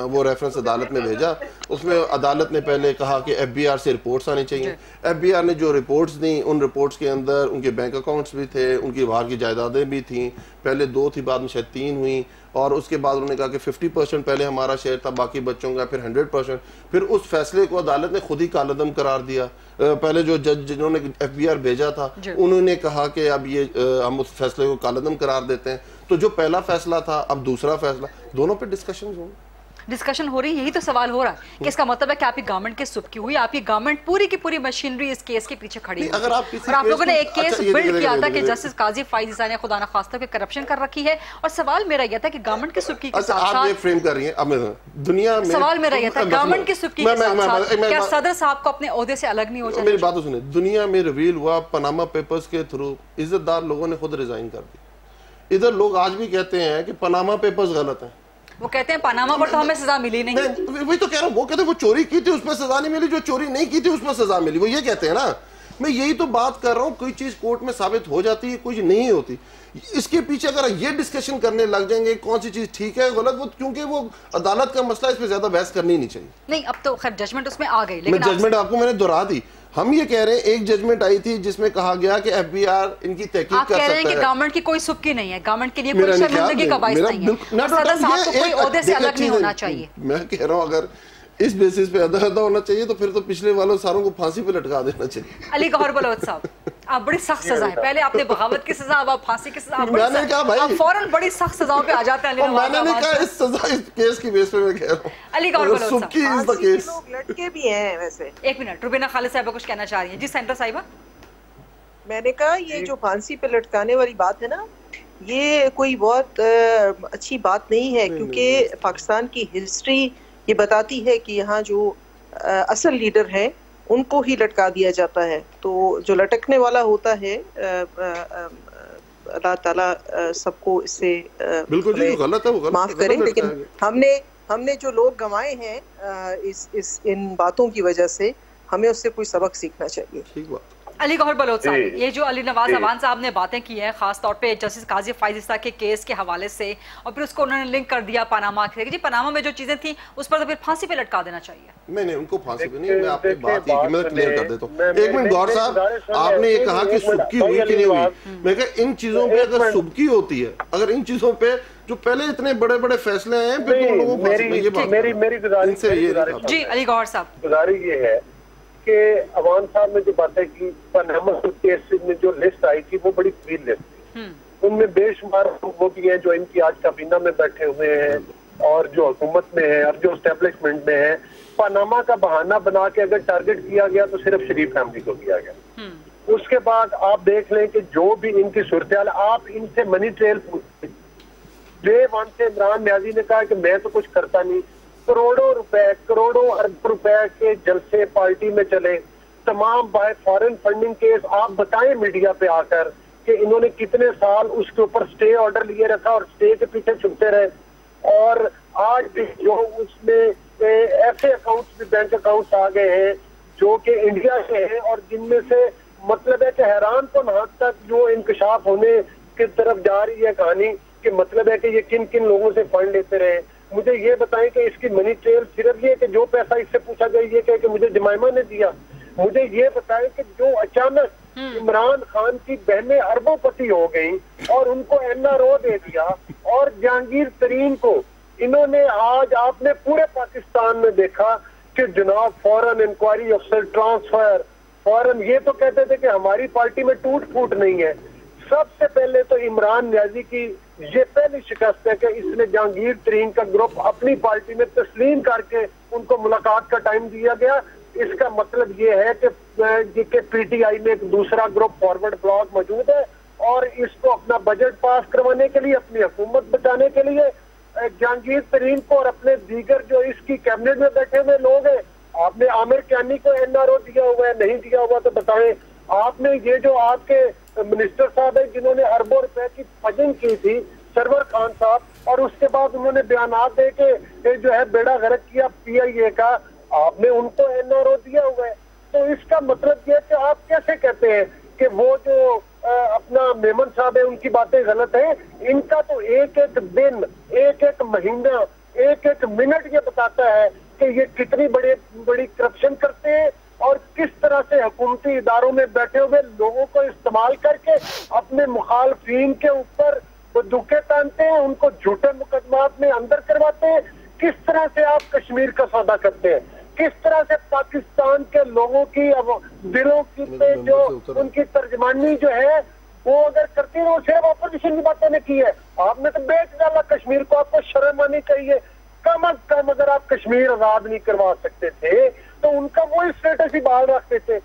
वो रेफरेंस अदालत में भेजा। उसमें अदालत ने पहले कहा कि FBI से रिपोर्ट्स आनी चाहिए। FBI ने जो रिपोर्ट्स दी, उन रिपोर्ट्स के अंदर उनके बैंक अकाउंट्स भी थे, उनकी बाहर की जायदादें भी थी, पहले 2 थी, बाद में शायद 3 हुई, और उसके बाद उन्होंने कहा कि 50% पहले हमारा शेयर था, बाकी बच्चों का, फिर 100%। फिर उस फैसले को अदालत ने खुद ही कालअदम करार दिया। पहले जो जज जिन्होंने FBI भेजा था उन्होंने कहा कि अब ये हम उस फैसले को कालअदम करार देते हैं। तो जो पहला फैसला था, अब दूसरा फैसला, दोनों पे डिस्कशन हो रही है। यही तो सवाल हो रहा है कि इसका मतलब है कि आपकी गवर्नमेंट की सुबकी हुई, आपकी गवर्नमेंट पूरी की पूरी मशीनरी इस केस के पीछे खड़ी है। अगर आप लोगों ने एक केस बिल्ड किया था कि जस्टिस काजी फाइज ईसा ने खुदा न खास्ता करप्शन कर रखी है, और सवाल मेरा यह था कि गवर्नमेंट की सुबकी के साथ आप ये फ्रेम कर रही हैं अब दुनिया में, सवाल मेरा यह था गवर्नमेंट की सुबकी के साथ क्या सदर साहब को अपने ओहदे से अलग नहीं हो जाए? मेरी बात तो सुनिए, दुनिया में रिवील हुआ पनामा पेपर्स के थ्रू, इज्जतदार लोगों ने खुद रिजाइन कर दी। इधर लोग आज भी कहते हैं कि पनामा पेपर्स गलत हैं। वो कहते हैं पनामा पर तो हमें सजा मिली नहीं। वही तो कह रहा हूँ, वो कहते हैं वो चोरी की थी उस पर सजा नहीं मिली, जो चोरी नहीं की थी उस पर सजा मिली, वो ये कहते हैं ना। मैं यही तो बात कर रहा हूँ, कोई चीज कोर्ट में साबित हो जाती है, कोई नहीं होती। इसके पीछे अगर ये डिस्कशन करने लग जाएंगे कौन सी चीज ठीक है गलत, वो क्योंकि वो अदालत का मसला, इस पर ज्यादा बहस करनी नहीं चाहिए। नहीं, अब तो खैर जजमेंट उसमें आ गई, लेकिन जजमेंट आपको मैंने दोहरा दी। हम ये कह रहे हैं एक जजमेंट आई थी जिसमें कहा गया कि FBI इनकी तहकीक कर सकता है। कि गवर्नमेंट की कोई सुबकी नहीं है, गवर्नमेंट के लिए कोई शर्मिंदगी का बाइस नहीं है, सदर साहब को कोई ओहदे से अलग नहीं होना चाहिए। मैं कह रहा हूँ अगर इस बेसिस पे अदा होना चाहिए तो फिर तो पिछले वालों सारों को फांसी पे लटका देना चाहिए। अली गौहर बलोच साहब, आप बड़ी सख्त सजा है, पहले आपने बगावत की सजा, अब आप फांसी की सजा, मैंने कहा भाई आप फौरन बड़ी सख्त सजाओं पे आ जाते हैं। मैंने नहीं कहा इस सजा, इस केस की बेस पे मैं कह रहा हूं। अली गौहर बलोच साहब, फांसी के लोग लटके भी हैं वैसे। एक मिनट, रुबीना खालिद साहिबा कुछ कहना चाह रही है। जी सेंटर साहिबा। मैंने कहा ये जो फांसी पे लटकाने वाली बात है ना, ये कोई बहुत अच्छी बात नहीं है, क्योंकि पाकिस्तान की हिस्ट्री ये बताती है कि यहाँ जो असल लीडर है उनको ही लटका दिया जाता है। तो जो लटकने वाला होता है, अल्लाह ताला सबको इससे बिल्कुल गलत है, वो माफ करें, लेकिन हमने जो लोग गंवाए हैं इन बातों की वजह से, हमें उससे कोई सबक सीखना चाहिए। ठीक बात। अली गौहर बलोच साहब, ये जो अली नवाज अवान साहब ने बातें की हैं, खास तौर पे जस्टिस काजी फाइज ईसा के केस के हवाले से, और फिर उसको उन्होंने लिंक कर दिया पनामा से। जी पनामा में जो चीजें थी उस पर तो फिर फांसी पे लटका देना चाहिए। नहीं, उनको फांसी पे नहीं, मैं आपकी बात मैं क्लियर कर देता हूँ। एक मिनट गौर साहब, आपने ये कहा कि सुबकी हुई कि नहीं हुई, मैं कहा इन चीजों पे अगर सुबकी होती है, अगर इन चीजों पे जो पहले इतने बड़े बड़े फैसले हैं, फिर तो लोगों को मेरी गुजारिश जी अली गौहर साहब, गुजारिश ये है कि अवान साहब ने जो बातें की, पनामा केस में जो लिस्ट आई थी वो बड़ी तवील लिस्ट थी। उनमें बेशुमार वो भी हैं जो इनकी आज काबीना में बैठे हुए हैं और जो हुकूमत में है और जो एस्टेब्लिशमेंट में है। पनामा का बहाना बना के अगर टारगेट किया गया तो सिर्फ शरीफ फैमिली को किया गया। उसके बाद आप देख लें कि जो भी इनकी सूरत, आप इनसे मनी ट्रेल पूछते, डे वन से इमरान न्याजी ने कहा कि मैं तो कुछ करता नहीं, करोड़ों रुपए, करोड़ों अरब रुपए के जलसे पार्टी में चले, तमाम बाय फॉरेन फंडिंग केस। आप बताएं मीडिया पे आकर कि इन्होंने कितने साल उसके ऊपर स्टे ऑर्डर लिए रखा और स्टे के पीछे छुपते रहे, और आज भी जो उसमें ऐसे अकाउंट्स भी, बैंक अकाउंट्स आ गए हैं जो कि इंडिया से हैं और जिनमें से मतलब है कि हैरान कौन हद तक जो इंकशाफ होने की तरफ जा रही है कहानी, कि मतलब है कि ये किन किन लोगों से फंड लेते रहे। मुझे ये बताएं कि इसकी मनी ट्रेल सिर्फ ये कि जो पैसा इससे पूछा गया ये कहे कि मुझे जमाइमा ने दिया। मुझे ये बताएं कि जो अचानक इमरान खान की बहनें अरबोपति हो गई और उनको एनआरओ दे दिया, और जहांगीर तरीन को इन्होंने, आज आपने पूरे पाकिस्तान में देखा कि जनाब फॉरेन इंक्वायरी अफसर ट्रांसफर फॉरेन, ये तो कहते थे कि हमारी पार्टी में टूट फूट नहीं है। सबसे पहले तो इमरान न्याजी की ये पहली शिकस्त है कि इसने जहांगीर तरीन का ग्रुप अपनी पार्टी में तस्लीम करके उनको मुलाकात का टाइम दिया गया। इसका मतलब ये है कि पीटीआई में एक दूसरा ग्रुप फॉरवर्ड ब्लॉक मौजूद है और इसको अपना बजट पास करवाने के लिए, अपनी हुकूमत बचाने के लिए जहांगीर तरीन को और अपने दीगर जो इसकी कैबिनेट में बैठे हुए लोग हैं, आपने आमिर कियानी को एनआरओ दिया हुआ है, नहीं दिया हुआ तो बताएं। आपने ये जो आपके मिनिस्टर साहब है जिन्होंने अरबों रुपए की फजिंग की थी, सरवर खान साहब, और उसके बाद उन्होंने बयानात दे के जो है बेड़ा गर्क किया पीआईए का, आपने उनको एनआरओ दिया हुआ है। तो इसका मतलब ये कि आप कैसे कहते हैं कि वो जो अपना मेमन साहब है उनकी बातें गलत है। इनका तो एक एक दिन, एक एक महीना, एक एक मिनट ये बताता है कि ये कितनी बड़ी करप्शन करते हैं और किस तरह से हुकूमती इदारों में बैठे हुए लोगों को इस्तेमाल करके अपने मुखालफीन के ऊपर बंदूकें तानते हैं, उनको झूठे मुकदमात में अंदर करवाते हैं। किस तरह से आप कश्मीर का सौदा करते हैं, किस तरह से पाकिस्तान के लोगों की अब दिलों की पे जो उनकी तर्जमानी जो है वो अगर करती है, वो सिर्फ अपोजिशन की बातों ने की है। आपने तो बेच डाला कश्मीर को, आपको शर्म आनी चाहिए। कम अज कम अगर आप कश्मीर आजाद नहीं करवा सकते थे तो उनका वो स्टेटस ही बहाल रखते थे।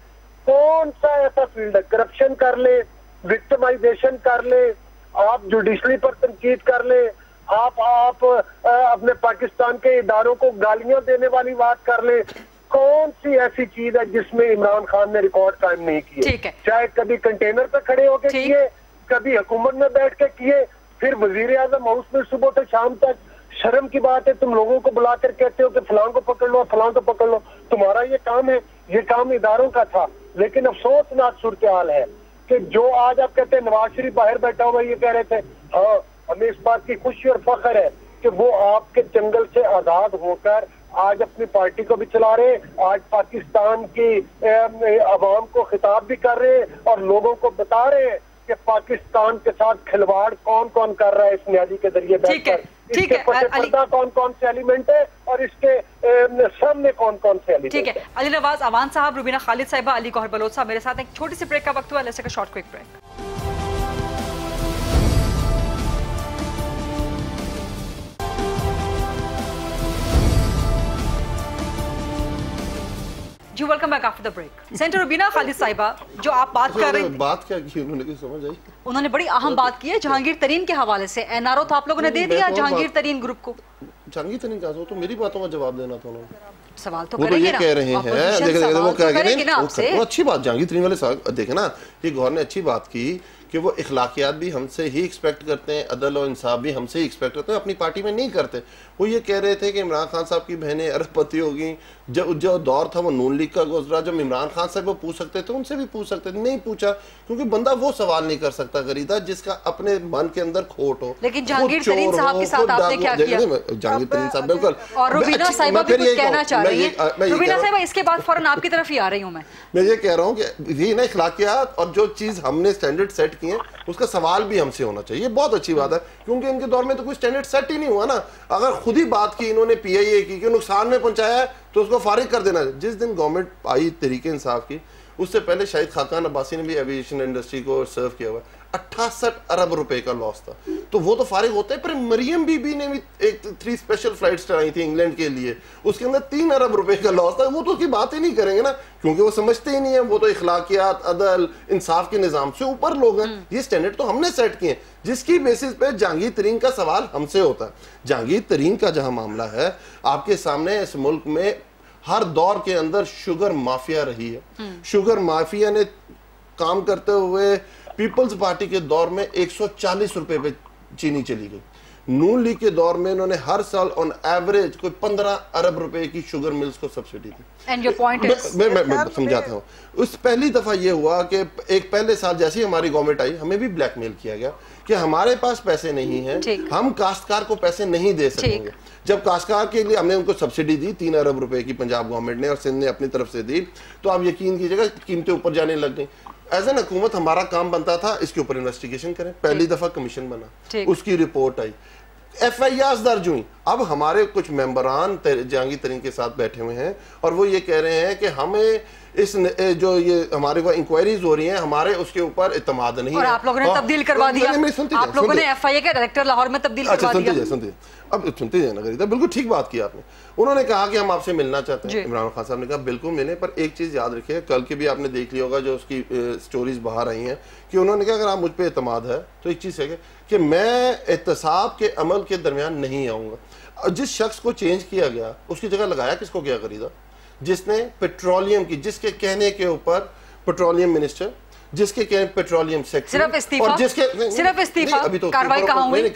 कौन सा ऐसा फील्ड है, करप्शन कर ले, विक्टिमाइजेशन कर ले, आप जुडिशरी पर तनकीद कर ले, आप अपने पाकिस्तान के इदारों को गालियां देने वाली बात कर ले। कौन सी ऐसी चीज है जिसमें इमरान खान ने रिकॉर्ड कायम नहीं किए? चाहे कभी कंटेनर पे खड़े होके किए, कभी हुकूमत में बैठ के किए, फिर वजीर आजम हाउस में सुबह से शाम तक। शर्म की बात है, तुम लोगों को बुलाकर कहते हो कि फलां को पकड़ लो, फलां को पकड़ लो। तुम्हारा ये काम है, ये काम इदारों का था। लेकिन अफसोसनाक सूरत हाल है कि जो आज आप कहते हैं नवाज शरीफ बाहर बैठा हुआ, ये कह रहे थे, हाँ हमें इस बात की खुशी और फख्र है कि वो आपके जंगल से आजाद होकर आज अपनी पार्टी को भी चला रहे, आज पाकिस्तान की आवाम को खिताब भी कर रहे हैं और लोगों को बता रहे हैं कि पाकिस्तान के साथ खिलवाड़ कौन कौन कर रहा है इस न्याजी के जरिए बैठकर। इसके पर्दा कौन कौन से एलिमेंट है और इसके सामने कौन कौन से एलिमेंट। ठीक है, अली नवाज अवान साहब, रुबीना खालिद साहिबा, अली गौहर बलोच साहब मेरे साथ। एक छोटी सी ब्रेक का वक्त हुआ, let's take a short quick break. जी welcome back after the break. Senator Rubina Khalid Sahiba, जो आप बात कर रही, बात क्या की उन्होंने, कुछ समझ आई? उन्होंने बड़ी अहम बात की है जहांगीर तरीन के हवाले से। एनआरओ तो आप लोगों ने दे दिया जहांगीर तरीन ग्रुप को। जहांगीर तरीन का तो मेरी बातों का जवाब देना था उन्होंने। सवाल तो वो करेंगे तो ये कह रहे हैं, वो कह रहे हैं, वो अच्छी बात जहांगीर तरीन वाले देखे ना, ये गौर ने अच्छी बात की कि वो इखलाकियात भी हमसे ही एक्सपेक्ट करते हैं, अदल और इंसाफ भी हमसे ही एक्सपेक्ट करते हैं, अपनी पार्टी में नहीं करते। वो ये कह रहे थे कि इमरान खान साहब की बहनें अरबपति होगी। जो दौर था वो नून लीग का गुजरा, जब इमरान खान साहब वो पूछ सकते थे, उनसे भी पूछ सकते थे, नहीं पूछा, क्योंकि बंदा वो सवाल नहीं कर सकता गरीदा जिसका अपने मन के अंदर खोट हो। लेकिन जहांगीर तरीन साहब के साथ आपने क्या किया? जहांगीर तरीन साहब बिल्कुल, और रुबीना साहिबा भी कुछ कहना चाह रही है। रुबीना साहिबा, इसके बाद फौरन आपकी तरफ ही आ रही हूं मैं ये कह रहा हूँ कि ये ना इखलाकियात और जो चीज हमने स्टैंडर्ड सेट किए उसका सवाल भी हमसे होना चाहिए। बहुत अच्छी बात है, क्योंकि इनके दौर में तो कोई स्टैंडर्ड सेट ही नहीं हुआ ना। अगर खुद ही बात की इन्होंने पीआईए की कि नुकसान में पहुंचाया है तो उसको फारिग कर देना। जिस दिन गवर्नमेंट आई तरीके इंसाफ की, उससे पहले शाहिद खाकान अब्बासी ने भी एविएशन इंडस्ट्री को सर्व किया हुआ, 68 अरब रुपए का लॉस था, तो वो तो फारिग होते हैं। पर मरियम बीबी ने भी 3 स्पेशल फ्लाइट्स चलाई थी इंग्लैंड के लिए, उसके अंदर 3 अरब रुपए का लॉस था। वो तो उसकी बात ही नहीं करेंगे ना, क्योंकि वो समझते ही नहीं है। वो तो इखलाकियात, अदल, इंसाफ के निजाम से ऊपर लोग हैं। ये स्टैंडर्ड तो हमने सेट किए, जिसकी बेसिस पे जहांगीर तरीन का सवाल हमसे होता है। जहांगीर तरीन का जहां मामला है, आपके सामने इस मुल्क में हर दौर के अंदर शुगर माफिया रही है। शुगर माफिया ने काम करते हुए पीपल्स पार्टी के दौर में 140 रुपए पे चीनी चली गई। नून लीग के दौर में इन्होंने हर साल ऑन एवरेज कोई 15 अरब रुपए की शुगर मिल्स को subsidy the. And your point is, मैं समझाता हूँ। उस पहली दफा ये हुआ कि एक पहले साल जैसे ही हमारी गवर्नमेंट आई, हमें भी ब्लैकमेल किया गया कि हमारे पास पैसे नहीं है, हम काश्तकार को पैसे नहीं दे सकेंगे। जब काश्तकार के लिए हमने उनको सब्सिडी दी 3 अरब रुपए की पंजाब गवर्नमेंट ने और सिंध ने अपनी तरफ से दी, तो आप यकीन कीजिएगा कीमतें ऊपर जाने लग गई। एज एन हुकूमत हमारा काम बनता था इसके ऊपर इन्वेस्टिगेशन करें। पहली दफा कमीशन बना, उसकी रिपोर्ट आई, FIRs दर्ज हुई। अब हमारे कुछ मेंबरान जहांगीर तरीन के साथ बैठे हुए हैं और वो ये कह रहे हैं कि हमें इस जो ये हमारे को इंक्वायरीज हो रही हैं, हमारे उसके ऊपर इत्मीनान नहीं और है। आप लोगों ने तब्दील करवा दिया, आप लोगों ने FIA के डायरेक्टर लाहौर में तब्दील करवा दिया। सुनते जाए नगरीदा, बिल्कुल ठीक बात की आपने। उन्होंने कहा कि हम आपसे मिलना चाहते हैं। इमरान खान साहब ने कहा बिल्कुल मिले, पर एक चीज याद रखिए, कल के भी आपने देख लिया होगा जो उसकी स्टोरीज बाहर आई हैं कि उन्होंने कहा अगर आप मुझ पे एतमाद है तो एक चीज है कि मैं एहतसाब के अमल के दरमियान नहीं आऊंगा। जिस शख्स को चेंज किया गया उसकी जगह लगाया किसको गया खरीदा? जिसने पेट्रोलियम की, जिसके कहने के ऊपर पेट्रोलियम मिनिस्टर, जिसके कहने पेट्रोलियम सेक्टर, सिर्फ इस्तीफा, और जिसके सिर्फ इस्तीफा, अभी तो कार्रवाई कहाँ हुई,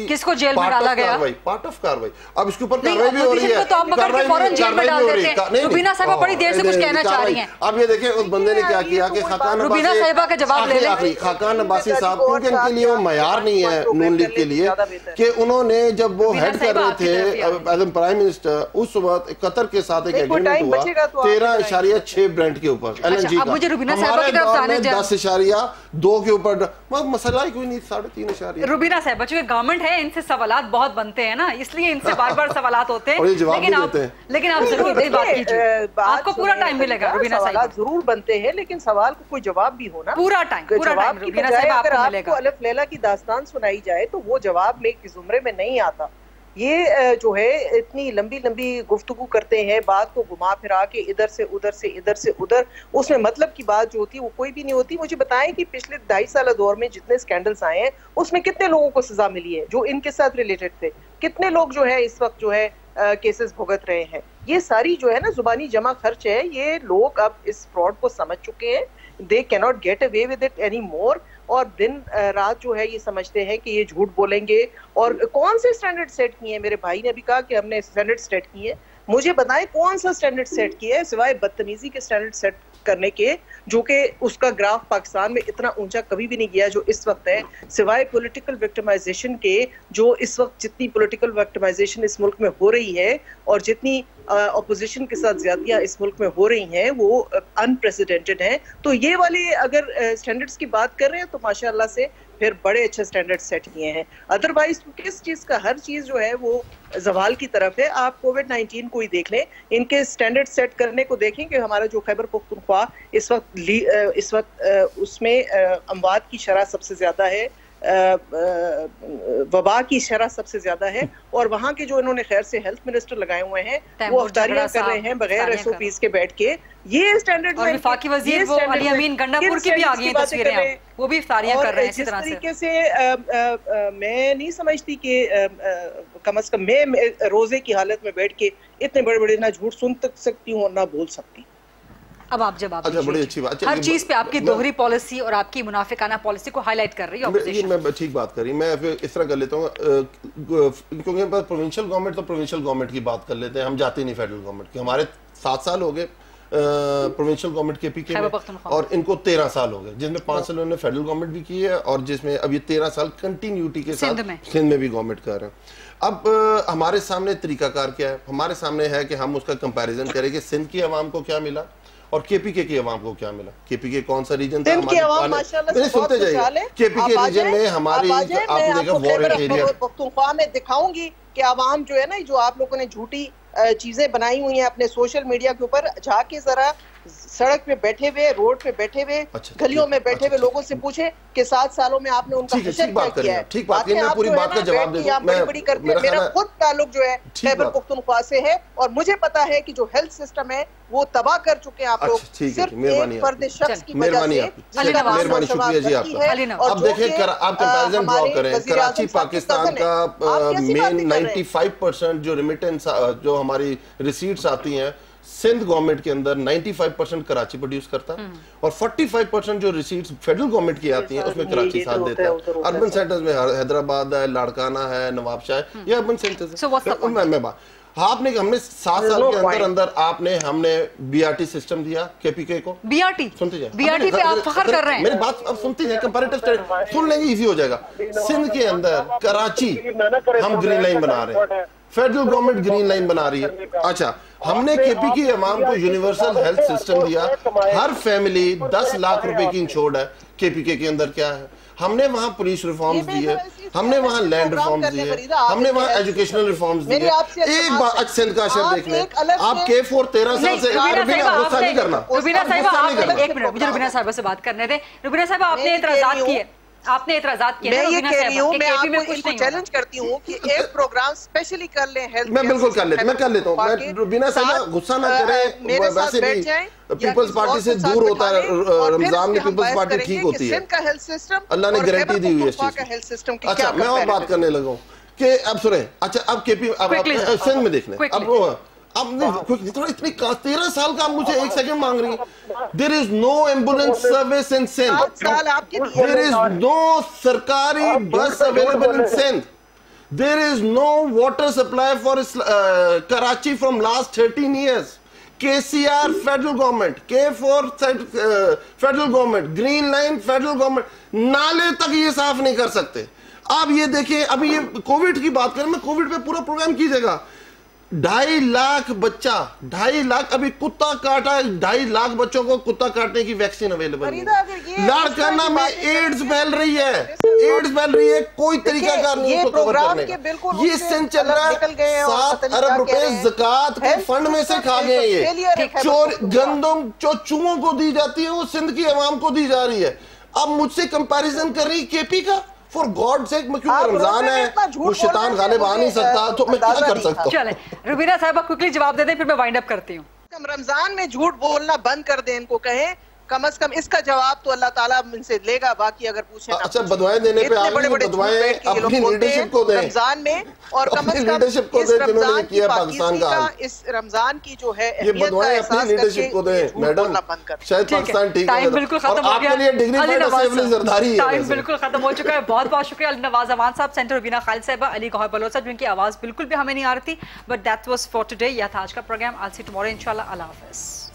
किसको जेल में डाला गया? पार्ट ऑफ कार्रवाई। अब इसके ऊपर कार्रवाई भी हो रही है, तो आप पकड़ के फौरन जेल में डाल देते हैं। रुबीना साहिबा बड़ी देर से कुछ कहना चाह रही हैं। अब ये देखिए उस बंदे ने क्या किया कि खाकान रुबीना साहिबा का जवाब ले लें। खाकान अब्बासी साहब, क्योंकि इनके लिए वो मयार नहीं है नून लीग के लिए कि उन्होंने जब वो हेड कर रहे थे एज प्राइम मिनिस्टर, उस वक्त कतर के साथ एक एग्रीमेंट हुआ 13.6 ब्रेंट के ऊपर LNG का। मुझे रुबीना साहिबा की तरफ जाने 10.2 के ऊपर मसला ही कोई नहीं, 3.5। रुबीना साहिबा चूंकि गवर्नमेंट है, इनसे सवालात बहुत बनते हैं ना, इसलिए इनसे बार-बार सवालात होते हैं, लेकिन आप जरूर इस बात कीजिए, आपको पूरा टाइम मिलेगा। रुबीना साहिबा जरूर बनते हैं, लेकिन सवाल को कोई जवाब भी होना, पूरा टाइम रुबीना साहिबा आपको मिलेगा। अलिफ लैला की दास्तान सुनाई जाए तो वो जवाब में इस जुमरे में नहीं आता। ये जो है इतनी लंबी लंबी गुफ्तगू करते हैं, बात को घुमा फिरा के इधर से उधर से इधर से उधर, उसमें मतलब की बात जो होती है वो कोई भी नहीं होती। मुझे बताएं कि पिछले 2.5 साल दौर में जितने स्कैंडल्स आए हैं उसमें कितने लोगों को सजा मिली है जो इनके साथ रिलेटेड थे, कितने लोग जो है इस वक्त जो है केसेस भुगत रहे हैं। ये सारी जो है ना जुबानी जमा खर्च है, ये लोग अब इस फ्रॉड को समझ चुके हैं। They can not get away with it any more, और दिन रात जो है ये समझते हैं कि ये झूठ बोलेंगे। और कौन से स्टैंडर्ड सेट किए हैं? मेरे भाई ने भी कहा कि हमने स्टैंडर्ड सेट किए। मुझे बताएं कौन सा स्टैंडर्ड सेट किया है सिवाय बदतमीजी के स्टैंडर्ड सेट करने के, जो कि उसका ग्राफ पाकिस्तान में इतना ऊंचा कभी भी नहीं गया जो इस वक्त है, सिवाय पॉलिटिकल विक्टिमाइजेशन के। जो इस वक्त जितनी पॉलिटिकल विक्टिमाइजेशन इस मुल्क में हो रही है और जितनी अपोजिशन के साथ ज्यादतियां इस मुल्क में हो रही हैं वो अनप्रेसिडेंटेड हैं। तो ये वाले अगर स्टैंडर्ड्स की बात कर रहे हैं तो माशाल्लाह से फिर बड़े अच्छे स्टैंडर्ड सेट किए हैं। अदरवाइज तो किस चीज का, हर चीज जो है वो जवाल की तरफ है। आप कोविड-19 को ही देख लें, इनके स्टैंडर्ड सेट करने को देखें कि हमारा जो खैबर पख्तूनख्वा इस वक्त उसमें अमवात की शरह सबसे ज्यादा है, वबा की शरह सबसे ज्यादा है, और वहाँ के जो इन्होंने खैर से हेल्थ मिनिस्टर लगाए हुए हैं वो अफ्तारियां कर रहे हैं बगैर SOPs के बैठ के। ये स्टैंडर्ड और वफाकी वजीर वो अली अमीन गंडापुर की भी आ गई हैं तस्वीरें, वो भी इफ्तारियां कर रहे हैं इसी तरह से। तरीके से मैं नहीं समझती कि कम से कम मैं रोजे की हालत में बैठ के इतने बड़े बड़े ना झूठ सुन सकती हूँ और ना बोल सकती। अब आप जवाब अच्छा, बड़ी अच्छी बात, हर चीज पे आपकी दोहरी पॉलिसी और आपकी मुनाफिकाना पॉलिसी को हाईलाइट कर रही है। ये मैं ठीक बात कर रही, मैं फिर इस तरह कर लेता हूँ क्योंकि प्रोविंशियल गवर्नमेंट तो प्रोविंशियल गवर्नमेंट की बात कर लेते हैं, हम जाते नहीं फेडरल गवर्नमेंट की। हमारे 7 साल हो गए प्रोविंशियल गवर्नमेंट के PK में, और इनको 13 साल हो गए, जिसमें 5 साल उन्होंने फेडरल गवर्नमेंट भी की है और जिसमें अब ये 13 साल कंटिन्यूटी के साथ सिंध में भी गवर्नमेंट कर रहे हैं। अब हमारे सामने तरीकाकार क्या है? हमारे सामने है कि हम उसका कंपैरिजन करें कि सिंध की आवाम को क्या मिला और KPK की आवाम को क्या मिला। KPK कौन सा रीजन था? सुनते जाइए, KPK रीजन में हमारी आपने देखा वॉर एरिया पख्तूनख्वा में दिखाऊंगी कि आवाम जो है ना, जो आप लोगों ने झूठी चीजें बनाई हुई हैं अपने सोशल मीडिया के ऊपर, जाके जरा सड़क पे बैठे हुए, रोड पे बैठे हुए, गलियों में बैठे हुए लोगों से पूछे कि 7 सालों में आपने उनका हशर क्या किया है। ठीक बात है, मैं पूरी बात का जवाब दूंगा। बड़ी करते हैं। मेरा खुद ताल्लुक जो है खैबर पख्तूनख्वा से है और मुझे पता है कि जो हेल्थ सिस्टम है वो तबाह कर चुके हैं आप लोग, सिर्फ एक फर्द शख्स की वजह से। मेहरबानी, शुक्रिया जी आपका। अब देखिए, आप कंपैरिजन ड्रॉ करें, कराची पाकिस्तान का मेन 95% जो रेमिटेंस, जो हमारी रिसीट्स आती हैं सिंध गवर्नमेंट के अंदर 95% कराची प्रोड्यूस करता है और 45% जो रिसीट्स फेडरल गवर्नमेंट की आती हैं उसमें कराची साथ देता है। अर्बन सेंटर्स में हैदराबाद है, लाड़काना है, नवाबशाह है, ये अर्बन सेंटर्स है। आपने हमने 7 साल के अंदर हमने बीआरटी सिस्टम दिया केपीके को। बीआरटी सुनते जाए, बीआरटी पे आप फख्र कर रहे हैं। मेरी बात अब सुनते जाए, कंपैरेटिव स्टडी सुन लेंगे, इजी हो जाएगा। सिंध के अंदर कराची हम ग्रीन लाइन बना रहे हैं, फेडरल गवर्नमेंट ग्रीन लाइन बना रही है। अच्छा, हमने केपी की अवाम को यूनिवर्सल हेल्थ सिस्टम दिया, हर फैमिली 10 लाख रुपए की इंश्योर्ड है। केपीके के अंदर क्या है, हमने वहां पुलिस रिफॉर्म्स दिए, हमने वहां लैंड रिफॉर्म्स दिए, हमने वहां एजुकेशनल रिफॉर्म्स दिए। एक बार सिंध का असर देख लें आप, K4 13 साल से गुस्सा नहीं करना। रुबीना साहिबा, एक मिनट मुझे रुबीना साहिबा से बात करने दें। रुबीना साहिबा, आपने एतराज़ात किए, आपने एतराज़ात किए। मैं ये कह रही हूँ, मैं आपको चैलेंज करती हूँ कि एक प्रोग्राम स्पेशली कर लें हेल्थ। मैं बिल्कुल कर लेता, मैं कर लेता हूँ। मैं रुबीना साहिबा गुस्सा ना करें, वैसे भी पीपल्स पार्टी से दूर होता है रमजान में, पीपल्स पार्टी ठीक होती है, अल्लाह ने गारंटी दी हुई है इस चीज की। अच्छा, मैं और बात करने लगा कि अब सुने, अच्छा अब केपी सिंध में देखने, अब इतनी 13 साल का आप मुझे 1 सेकंड मांग रही है। There is no ambulance service in Sindh, there is no sarkari bus available in Sindh, there is no water supply for Karachi from last 13 years। KCR federal government, K4 federal government, green line federal government, नाले तक ये साफ नहीं कर सकते। आप ये देखिए, अभी ये कोविड की बात करें, मैं कोविड पे पूरा प्रोग्राम कीजिएगा। 2.5 लाख बच्चा, 2.5 लाख अभी कुत्ता काटा, 2.5 लाख बच्चों को कुत्ता काटने की वैक्सीन अवेलेबल है। लाड़काना में एड्स फैल रही है, एड्स फैल रही है, कोई तरीका कार नहीं उसको कवर करने का। ये सिंध चल रहा है, 7 अरब रुपए ज़कात के फंड में से खा गए। ये चोर गंदम जो चूहों को दी जाती है वो सिंध की अवाम को दी जा रही है। अब मुझसे कंपैरिजन कर रही केपी का, फॉर गॉड सेक, मैं क्यों, रमजान है, वो शैतान गालिब आ नहीं सकता, तो मैं क्या कर सकता हूँ। चले रुबीना साहिबा क्विकली जवाब दे दें, फिर मैं वाइंड अप करती हूँ। रमजान में झूठ बोलना बंद कर दें, इनको कहें कम से कम इसका जवाब तो अल्लाह ताला इनसे लेगा, बाकी अगर पूछे अच्छा बदवाएं देने पे बड़े बड़े अपनी लीडरशिप को दें रमजान में, और कम से कम इस रमजान की पाकिस्तान का, इस रमजान की जो है ये बदवाएं अपनी लीडरशिप को दें मैडम, शायद पाकिस्तान ठीक है। टाइम बिल्कुल खत्म हो गया, टाइम बिल्कुल खत्म हो चुका है। बहुत बहुत शुक्रिया अली नवाज अमान साहब, सेंटर रुबीना खालिद साहिबा, अली गौहर बलोच साहब, जिनकी आवाज बिल्कुल भी हमें नहीं आ रही थी, but that was for today. यह था आज का प्रोग्राम। आई सी टुमारो इंशाल्लाह। अल्लाह हाफिज़।